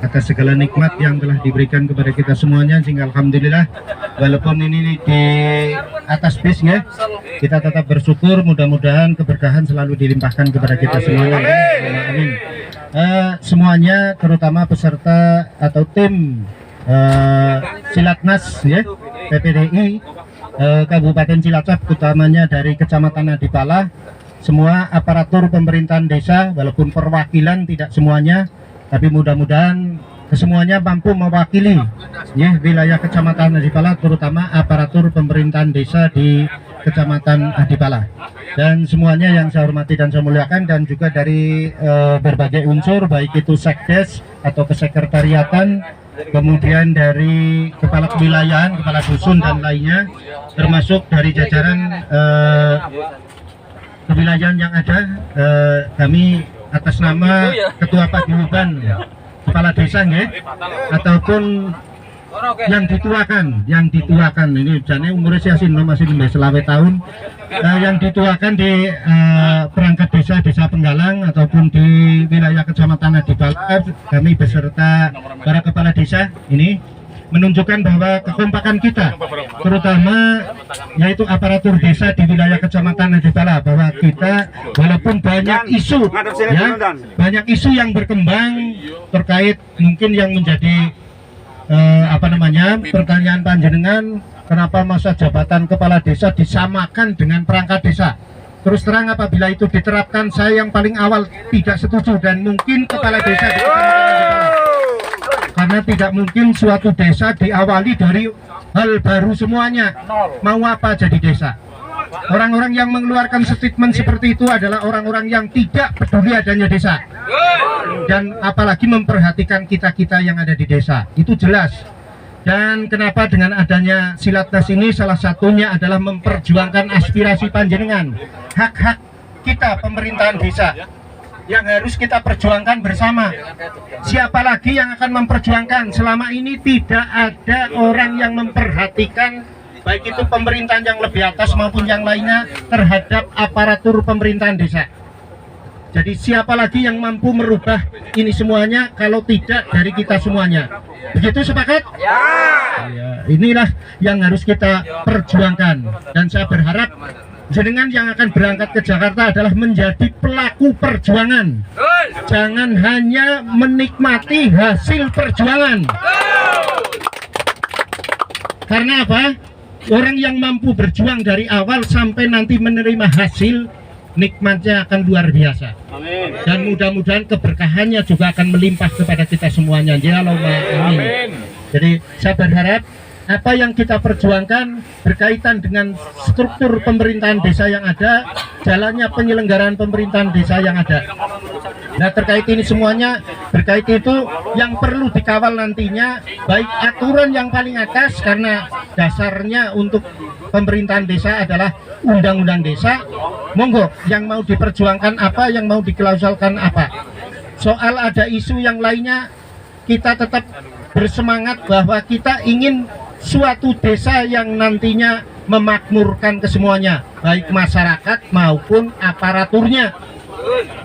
atas segala nikmat yang telah diberikan kepada kita semuanya, sehingga alhamdulillah walaupun ini di atas bis ya, kita tetap bersyukur. Mudah-mudahan keberkahan selalu dilimpahkan kepada kita semuanya. Amin. Semuanya, terutama peserta atau tim Silatnas ya, PPDI Kabupaten Cilacap, utamanya dari Kecamatan Adipala, semua aparatur pemerintahan desa, walaupun perwakilan tidak semuanya, tapi mudah-mudahan kesemuanya mampu mewakili ya wilayah Kecamatan Adipala, terutama aparatur pemerintahan desa di Kecamatan Adipala, dan semuanya yang saya hormati dan saya muliakan, dan juga dari berbagai unsur, baik itu sekdes atau kesekretariatan, kemudian dari kepala kewilayahan, kepala dusun dan lainnya, termasuk dari jajaran kewilayahan yang ada. Kami atas nama Ketua Paguyuban Kepala Desa ya, ataupun yang dituakan ini jane umurnya masih 11 tahun, yang dituakan di perangkat desa Penggalang ataupun di wilayah Kecamatan Adipala, kami beserta para kepala desa ini menunjukkan bahwa kekompakan kita, terutama yaitu aparatur desa di wilayah Kecamatan Adipala, bahwa kita walaupun banyak isu ya, banyak isu yang berkembang terkait mungkin yang menjadi pertanyaan panjenengan, kenapa masa jabatan kepala desa disamakan dengan perangkat desa. Terus terang apabila itu diterapkan, saya yang paling awal tidak setuju, dan mungkin kepala desa karena tidak mungkin suatu desa diawali dari hal baru semuanya. Mau apa jadi desa? Orang-orang yang mengeluarkan statement seperti itu adalah orang-orang yang tidak peduli adanya desa, dan apalagi memperhatikan kita-kita yang ada di desa, itu jelas. Dan kenapa dengan adanya Silatnas ini, salah satunya adalah memperjuangkan aspirasi panjenengan, hak-hak kita pemerintahan desa yang harus kita perjuangkan bersama. Siapa lagi yang akan memperjuangkan? Selama ini tidak ada orang yang memperhatikan, baik itu pemerintahan yang lebih atas maupun yang lainnya, terhadap aparatur pemerintahan desa. Jadi siapa lagi yang mampu merubah ini semuanya kalau tidak dari kita semuanya? Begitu, sepakat? Ya. Inilah yang harus kita perjuangkan, dan saya berharap jenengan yang akan berangkat ke Jakarta adalah menjadi pelaku perjuangan. Jangan hanya menikmati hasil perjuangan. Karena apa? Orang yang mampu berjuang dari awal sampai nanti menerima hasil, nikmatnya akan luar biasa. Amin. Dan mudah-mudahan keberkahannya juga akan melimpah kepada kita semuanya. Ya Allahumma amin. Jadi saya berharap apa yang kita perjuangkan berkaitan dengan struktur pemerintahan desa yang ada, jalannya penyelenggaraan pemerintahan desa yang ada. Nah, terkait ini semuanya, berkait itu yang perlu dikawal nantinya, baik aturan yang paling atas, karena dasarnya untuk pemerintahan desa adalah undang-undang desa. Monggo, yang mau diperjuangkan apa, yang mau diklausulkan apa. Soal ada isu yang lainnya, kita tetap bersemangat bahwa kita ingin suatu desa yang nantinya memakmurkan kesemuanya, baik masyarakat maupun aparaturnya.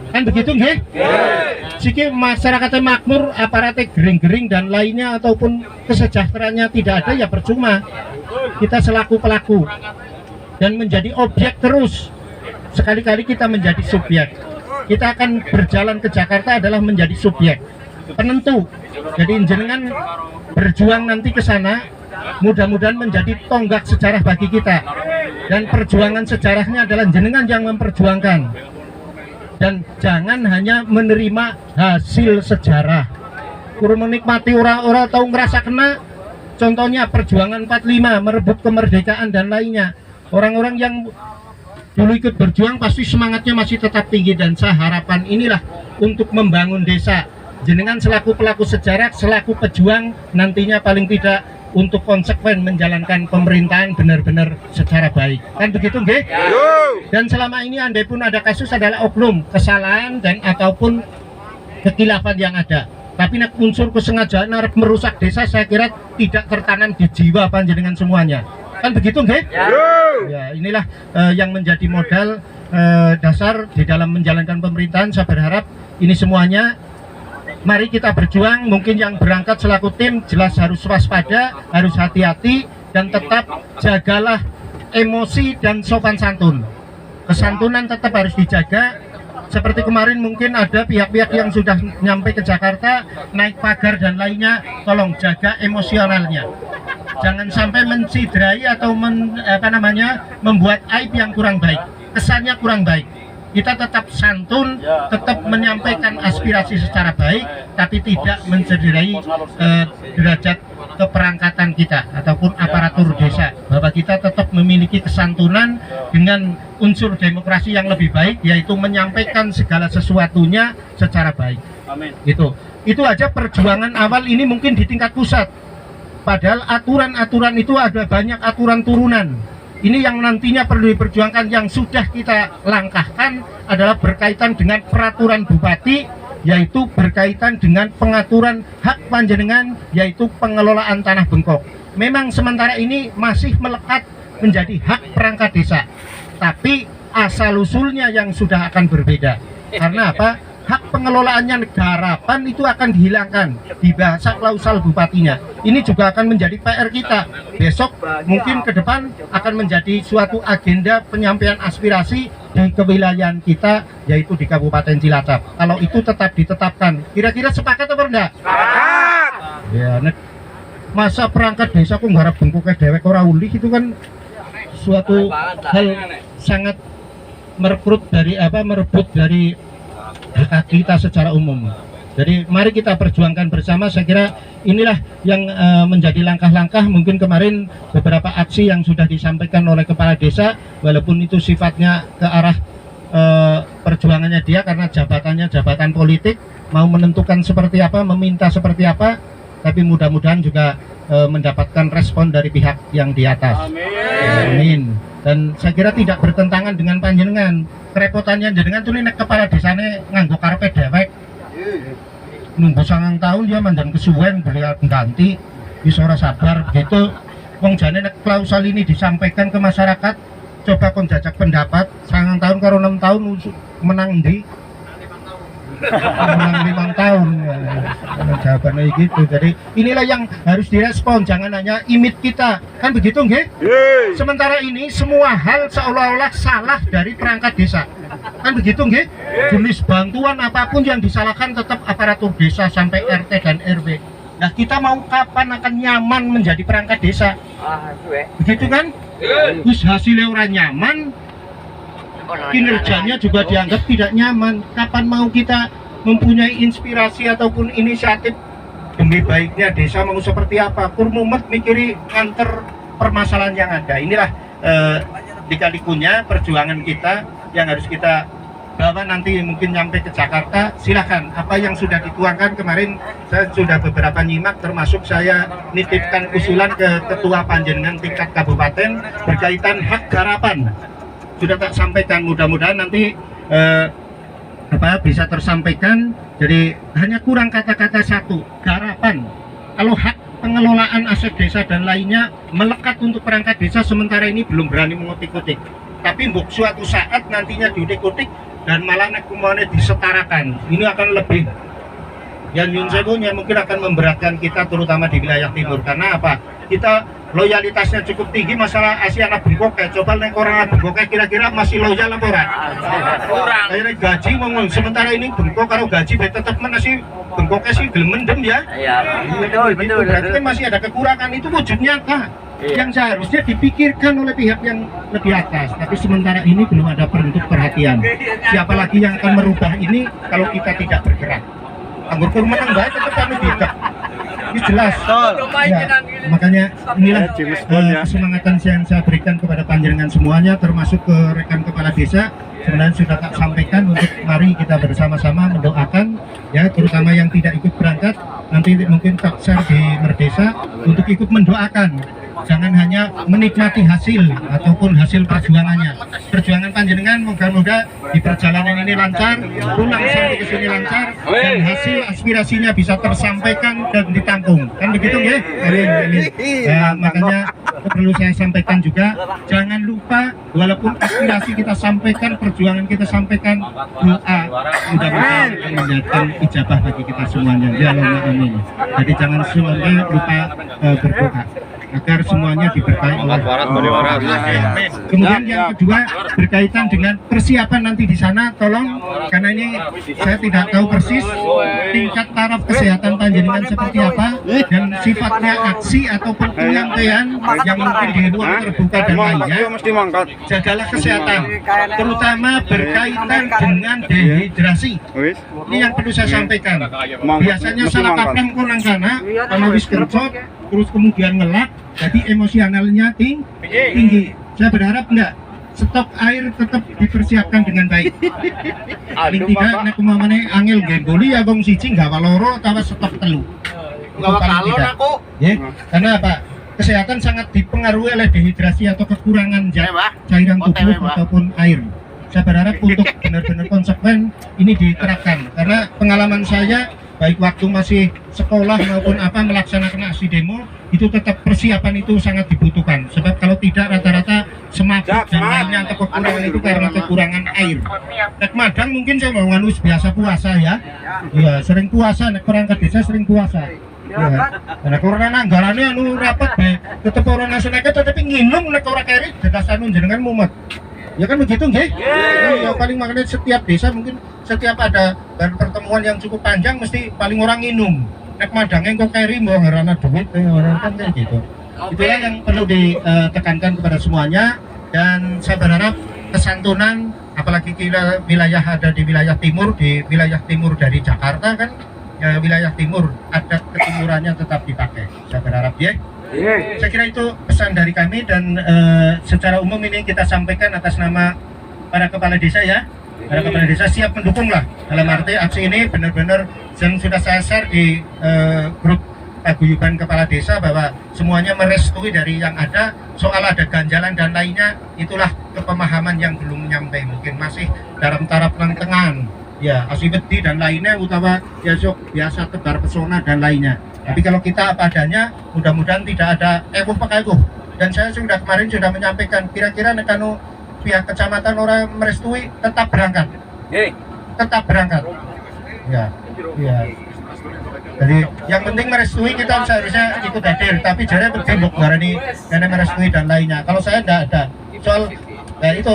Kan begitu nggih? Jika masyarakatnya makmur, aparatnya gering-gering dan lainnya, ataupun kesejahteraannya tidak ada, ya percuma. Kita selaku pelaku dan menjadi objek terus. Sekali-kali kita menjadi subjek. Kita akan berjalan ke Jakarta adalah menjadi subjek penentu. Jadi jenengan berjuang nanti ke sana, mudah-mudahan menjadi tonggak sejarah bagi kita, dan perjuangan sejarahnya adalah jenengan yang memperjuangkan, dan jangan hanya menerima hasil sejarah. Kurang menikmati orang-orang tahu ngerasa kena. Contohnya perjuangan 45, merebut kemerdekaan dan lainnya. Orang-orang yang dulu ikut berjuang pasti semangatnya masih tetap tinggi, dan saya harapan inilah untuk membangun desa. Jenengan selaku pelaku sejarah, selaku pejuang, nantinya paling tidak untuk konsekuen menjalankan pemerintahan benar-benar secara baik. Kan begitu nggih? Dan selama ini andai pun ada kasus adalah oknum, kesalahan dan ataupun kekilafan yang ada. Tapi unsur kesengajaan arep merusak desa, saya kira tidak tertanam di jiwa panjenengan semuanya. Kan begitu nggih? Ya, inilah yang menjadi modal dasar di dalam menjalankan pemerintahan. Saya berharap ini semuanya mari kita berjuang. Mungkin yang berangkat selaku tim jelas harus waspada, harus hati-hati, dan tetap jagalah emosi dan sopan santun. Kesantunan tetap harus dijaga. Seperti kemarin mungkin ada pihak-pihak yang sudah nyampe ke Jakarta naik pagar dan lainnya, tolong jaga emosionalnya. Jangan sampai menciderai atau membuat aib yang kurang baik, kesannya kurang baik. Kita tetap santun, tetap menyampaikan aspirasi secara baik, tapi tidak mencederai derajat keperangkatan kita ataupun aparatur desa. Bahwa kita tetap memiliki kesantunan dengan unsur demokrasi yang lebih baik, yaitu menyampaikan segala sesuatunya secara baik. Amin. Itu aja perjuangan awal ini mungkin di tingkat pusat. Padahal aturan-aturan itu ada banyak aturan turunan. Ini yang nantinya perlu diperjuangkan, yang sudah kita langkahkan adalah berkaitan dengan peraturan bupati, yaitu berkaitan dengan pengaturan hak panjenengan, yaitu pengelolaan tanah bengkok. Memang sementara ini masih melekat menjadi hak perangkat desa, tapi asal-usulnya yang sudah akan berbeda. Karena apa? Hak pengelolaannya Garapan itu akan dihilangkan di bahasa klausal bupatinya. Ini juga akan menjadi PR kita. Besok mungkin ke depan akan menjadi suatu agenda penyampaian aspirasi di kewilayahan kita, yaitu di Kabupaten Cilacap. Kalau itu tetap ditetapkan, kira-kira sepakat atau enggak? Sepakat. Ya, masa perangkat desa kok nggarap bengkoknya dewek ora ulih, itu kan suatu hal sangat merebut dari hak kita secara umum. Jadi mari kita perjuangkan bersama. Saya kira inilah yang menjadi langkah-langkah. Mungkin kemarin beberapa aksi yang sudah disampaikan oleh kepala desa, walaupun itu sifatnya ke arah perjuangannya dia karena jabatannya jabatan politik, mau menentukan seperti apa, meminta seperti apa, tapi mudah-mudahan juga mendapatkan respon dari pihak yang di atas. Amin. Dan saya kira tidak bertentangan dengan panjenengan. Kerepotannya jenengan tuh nek kepala desane nganggo karpet dewek. Nunggu 9 tahun dia mandan kesuwen beliau ganti, wis ora sabar gitu. Wong jane nek klausal ini disampaikan ke masyarakat, coba kon jajak pendapat 9 tahun karo 6 tahun menang ndi? Menang 5 tahun. Jawabannya gitu. Jadi inilah yang harus direspon, jangan hanya imit kita. Kan begitu nggih? Sementara ini semua hal seolah-olah salah dari perangkat desa. Kan begitu nggih? Jenis bantuan apapun yang disalahkan tetap aparatur desa sampai RT dan RW. Nah, kita mau kapan akan nyaman menjadi perangkat desa? Begitu kan? Terus hasilnya orang nyaman, kinerjanya juga dianggap tidak nyaman. Kapan mau kita mempunyai inspirasi ataupun inisiatif demi baiknya desa mau seperti apa? Kurmumet mikiri nganter permasalahan yang ada. Inilah lika-likunya perjuangan kita yang harus kita bawa nanti mungkin nyampe ke Jakarta. Silahkan, apa yang sudah dituangkan kemarin saya sudah beberapa nyimak, termasuk saya nitipkan usulan ke ketua panjenengan tingkat kabupaten berkaitan hak garapan. Sudah tak sampaikan, mudah-mudahan nanti bisa tersampaikan. Jadi hanya kurang kata-kata satu, garapan. Kalau hak pengelolaan aset desa dan lainnya melekat untuk perangkat desa, sementara ini belum berani mengutik-utik. Tapi suatu saat nantinya diutik-utik dan malah kemudian disetarakan, ini akan lebih yang nyun sewunya mungkin akan memberatkan kita, terutama di wilayah timur. Karena apa? Kita loyalitasnya cukup tinggi masalah Asiana Bengkok. Coba nek orang Bengkok kira-kira masih loyal apa ora? Kurang. Kayak gaji ngomong, sementara ini Bengkok karo gaji tetap masih Bengkoknya sih gelem mendem ya. Iya, betul. Berarti masih ada kekurangan, itu wujudnya nyata. Yang seharusnya dipikirkan oleh pihak yang lebih atas, tapi sementara ini belum ada bentuk perhatian. Siapa lagi yang akan merubah ini kalau kita tidak bergerak? Anggur kurma yang baik tetap kami tidak. Ini jelas. Ya, makanya inilah kesemangatan yang saya berikan kepada panjenengan semuanya, termasuk ke rekan kepala desa. Sebenarnya sudah tak sampaikan untuk mari kita bersama-sama mendoakan, ya, terutama yang tidak ikut berangkat nanti mungkin tak share di Merdesa untuk ikut mendoakan jangan hanya menikmati hasil ataupun hasil perjuangannya. Perjuangan panjenengan moga-moga di perjalanan ini lancar, pulang sampai ke sini lancar, dan hasil aspirasinya bisa tersampaikan dan ditampung. Kan begitu ya? Makanya perlu saya sampaikan juga, jangan lupa walaupun aspirasi kita sampaikan, perjuangan kita sampaikan, doa mudah-mudahan menjadikan ijabah bagi kita semuanya. Ya Allah, amin. Jadi jangan semuanya lupa berdoa agar semuanya diberkahi Allah. Kemudian yang kedua berkaitan dengan persiapan nanti di sana, tolong, karena ini saya tidak tahu persis tingkat taraf kesehatan panjenengan seperti apa dan sifatnya aksi ataupun penyampaian yang mungkin di ruang terbuka dan lainnya. Jagalah kesehatan, terutama berkaitan dengan dehidrasi. Ini yang perlu saya sampaikan. Biasanya salah kaprah kurang kana, kalau wis kerjot terus kemudian ngelak, jadi emosionalnya tinggi. Saya berharap enggak, stok air tetap dipersiapkan dengan baik. Paling tidak nek umpamane angel gemboli ya wong siji gawa loro utawa stok telu. Itu paling tidak. Ya, karena apa? Kesehatan sangat dipengaruhi oleh dehidrasi atau kekurangan cairan tubuh ataupun air. Saya berharap untuk benar-benar konsekuen ini diterapkan, karena pengalaman saya baik waktu masih sekolah maupun apa melaksanakan aksi demo itu tetap persiapan itu sangat dibutuhkan, sebab kalau tidak rata-rata semabuk dan lainnya atau kekurangan itu karena kekurangan air. Nek Madang mungkin saya mau nganus biasa puasa ya, sering puasa, nek perangkat desa sering puasa. Ya, karena corona anggarannya anu rapat be, tetep orang nasional tetapi nginum nek ora keri dadas anu jenengan mumet. Ya kan begitu nggih? Ya paling makanya setiap desa mungkin setiap ada pertemuan yang cukup panjang mesti paling orang minum. Nek madangnya kok keri mau ngerana duit orang kan kayak gitu. Itulah yang perlu ditekankan kepada semuanya, dan saya berharap kesantunan, apalagi kita wilayah ada di wilayah timur dari Jakarta kan, ya, wilayah timur adat ketimurannya tetap dipakai. Saya berharap ya. Saya kira itu pesan dari kami, dan secara umum ini kita sampaikan atas nama para kepala desa ya. Para kepala desa siap mendukung lah, dalam arti aksi ini benar-benar yang sudah saya share di grup paguyuban kepala desa bahwa semuanya merestui dari yang ada. Soal ada ganjalan dan lainnya, itulah kepemahaman yang belum nyampe, mungkin masih dalam taraf lentengan ya, asibeti dan lainnya, utawa ya sok biasa tebar pesona dan lainnya. Tapi kalau kita apa adanya, mudah-mudahan tidak ada pakai. Dan saya kemarin sudah menyampaikan, kira-kira nekanu pihak kecamatan orang merestui tetap berangkat. Tetap berangkat. Ya. Jadi yang penting merestui, kita seharusnya ikut hadir, tapi jangan bergembok barani karena merestui dan lainnya. Kalau saya tidak ada soal itu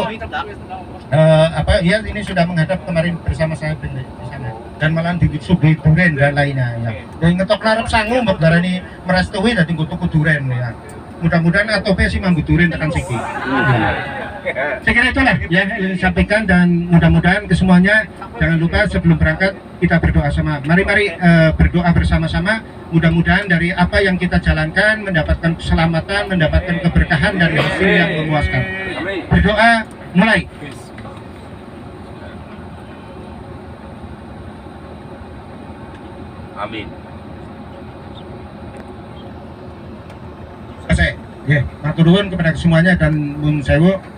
ya ini sudah menghadap kemarin bersama saya di sana, dan malah di Sugi Duren dan lainnya ya. Dan ngetok larap sangu mbak darani merestui dan tuku duren ya. Mudah-mudahan atau si mambu duren tekan siki. Saya kira itulah yang disampaikan, dan mudah-mudahan kesemuanya jangan lupa sebelum berangkat kita berdoa sama. Mari berdoa bersama-sama. Mudah-mudahan dari apa yang kita jalankan mendapatkan keselamatan, mendapatkan keberkahan dan hasil yang memuaskan. Berdoa mulai. Amin. Saya, matur nuwun kepada semuanya, dan mun sewu